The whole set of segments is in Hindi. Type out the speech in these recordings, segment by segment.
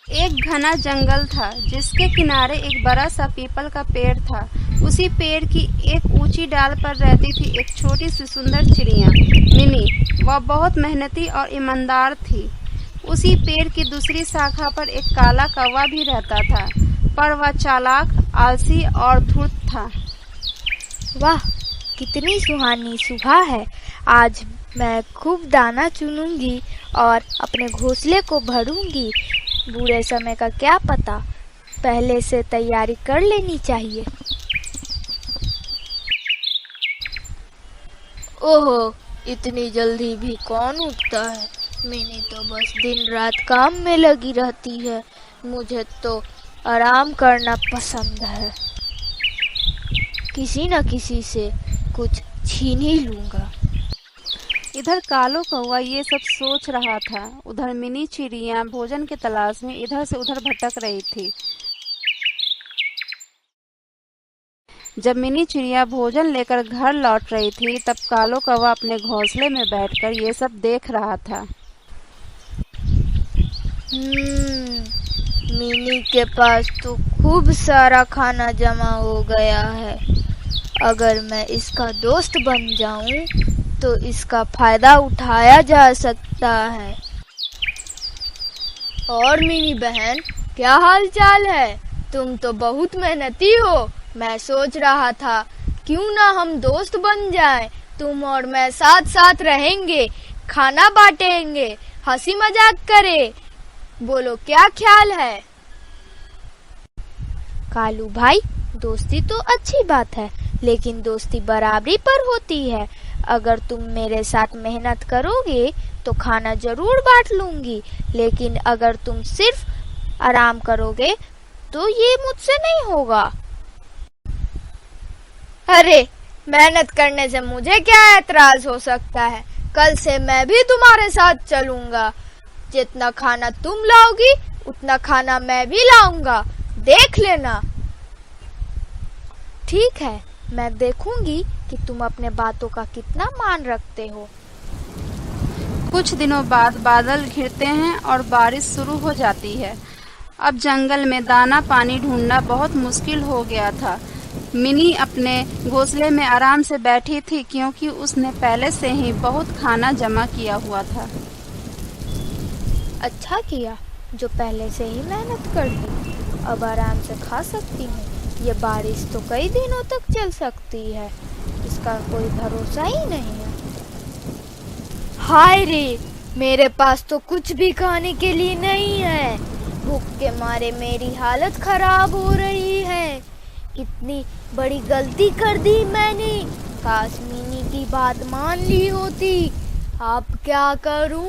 एक घना जंगल था जिसके किनारे एक बड़ा सा पीपल का पेड़ था। उसी पेड़ की एक ऊंची डाल पर रहती थी एक छोटी सी सुंदर चिड़िया, मिनी। वह बहुत मेहनती और ईमानदार थी। उसी पेड़ की दूसरी शाखा पर एक काला कौवा भी रहता था, पर वह चालाक, आलसी और धूर्त था। वाह, कितनी सुहानी सुबह है। आज मैं खूब दाना चुनूंगी और अपने घोंसले को भरूंगी। बुरे समय का क्या पता, पहले से तैयारी कर लेनी चाहिए। ओहो, इतनी जल्दी भी कौन उठता है। मैंने तो बस दिन रात काम में लगी रहती है। मुझे तो आराम करना पसंद है। किसी न किसी से कुछ छीन ही लूंगा। इधर कालो कौवा ये सब सोच रहा था। उधर मिनी चिड़िया भोजन की तलाश में इधर से उधर भटक रही थी। जब मिनी चिड़िया भोजन लेकर घर लौट रही थी, तब कालो कौवा अपने घोंसले में बैठकर ये सब देख रहा था। मिनी के पास तो खूब सारा खाना जमा हो गया है। अगर मैं इसका दोस्त बन जाऊं तो इसका फायदा उठाया जा सकता है। और मिनी बहन, क्या हाल चाल है? तुम तो बहुत मेहनती हो। मैं सोच रहा था क्यों ना हम दोस्त बन जाएं। तुम और मैं साथ साथ रहेंगे, खाना बांटेंगे, हंसी मजाक करें। बोलो, क्या ख्याल है? कालू भाई, दोस्ती तो अच्छी बात है, लेकिन दोस्ती बराबरी पर होती है। अगर तुम मेरे साथ मेहनत करोगे तो खाना जरूर बांट लूंगी, लेकिन अगर तुम सिर्फ आराम करोगे तो ये मुझसे नहीं होगा। अरे, मेहनत करने से मुझे क्या एतराज हो सकता है? कल से मैं भी तुम्हारे साथ चलूंगा। जितना खाना तुम लाओगी उतना खाना मैं भी लाऊंगा, देख लेना। ठीक है, मैं देखूंगी कि तुम अपने बातों का कितना मान रखते हो। कुछ दिनों बाद बादल घिरते हैं और बारिश शुरू हो जाती है। अब जंगल में दाना पानी ढूंढना बहुत मुश्किल हो गया था। मिनी अपने घोंसले में आराम से बैठी थी, क्योंकि उसने पहले से ही बहुत खाना जमा किया हुआ था। अच्छा किया जो पहले से ही मेहनत कर ली। अब आराम से खा सकती हूँ। ये बारिश तो कई दिनों तक चल सकती है, इसका कोई भरोसा ही नहीं है। हाय रे, मेरे पास तो कुछ भी खाने के लिए नहीं है। भूख के मारे मेरी हालत खराब हो रही है। कितनी बड़ी गलती कर दी मैंने। काश मिनी की बात मान ली होती। अब क्या करूं?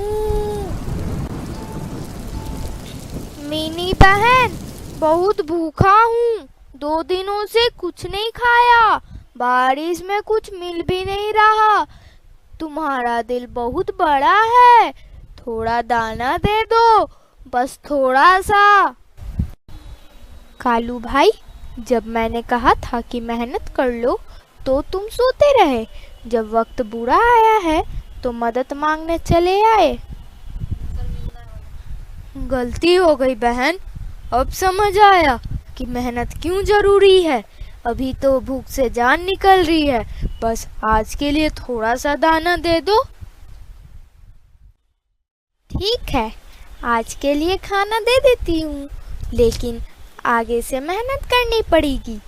मिनी बहन, बहुत भूखा हूँ। 2 दिनों से कुछ नहीं खाया। बारिश में कुछ मिल भी नहीं रहा। तुम्हारा दिल बहुत बड़ा है, थोड़ा दाना दे दो, बस थोड़ा सा। कालू भाई, जब मैंने कहा था कि मेहनत कर लो तो तुम सोते रहे। जब वक्त बुरा आया है तो मदद मांगने चले आए। गलती हो गई बहन। अब समझ आया कि मेहनत क्यों जरूरी है। अभी तो भूख से जान निकल रही है। बस आज के लिए थोड़ा सा दाना दे दो। ठीक है, आज के लिए खाना दे देती हूँ, लेकिन आगे से मेहनत करनी पड़ेगी।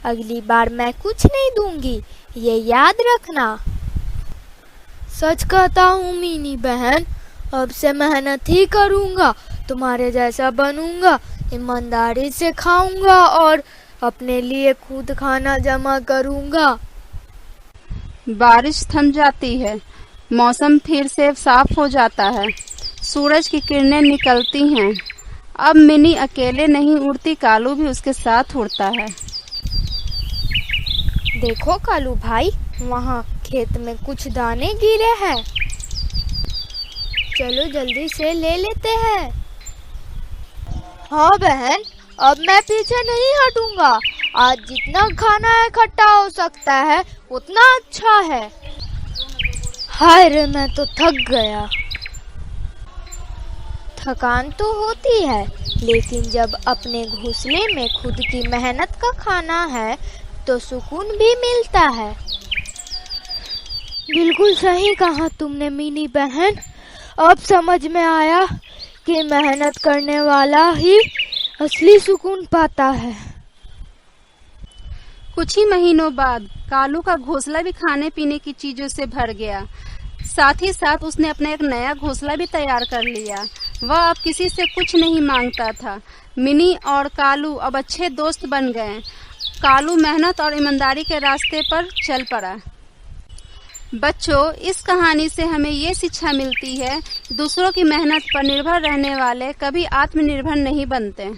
अगली बार मैं कुछ नहीं दूंगी, ये याद रखना। सच कहता हूँ मिनी बहन, अब से मेहनत ही करूँगा, तुम्हारे जैसा बनूंगा, ईमानदारी से खाऊंगा और अपने लिए खुद खाना जमा करूंगा। बारिश थम जाती है, मौसम फिर से साफ हो जाता है, सूरज की किरणें निकलती हैं। अब मिनी अकेले नहीं उड़ती, कालू भी उसके साथ उड़ता है। देखो कालू भाई, वहाँ खेत में कुछ दाने गिरे हैं। चलो जल्दी से ले लेते हैं। हाँ बहन, अब मैं पीछे नहीं हटूंगा। आज जितना खाना इकट्ठा हो सकता है उतना अच्छा है। हाय रे, मैं तो थक गया। थकान तो होती है, लेकिन जब अपने घोंसले में खुद की मेहनत का खाना है तो सुकून भी मिलता है। बिल्कुल सही कहा तुमने मिनी बहन। अब समझ में आया कि मेहनत करने वाला ही असली सुकून पाता है। कुछ ही महीनों बाद कालू का घोंसला भी खाने पीने की चीजों से भर गया। साथ ही साथ उसने अपना एक नया घोंसला भी तैयार कर लिया। वह अब किसी से कुछ नहीं मांगता था। मिनी और कालू अब अच्छे दोस्त बन गए। कालू मेहनत और ईमानदारी के रास्ते पर चल पड़ा। बच्चों, इस कहानी से हमें ये शिक्षा मिलती है, दूसरों की मेहनत पर निर्भर रहने वाले कभी आत्मनिर्भर नहीं बनते।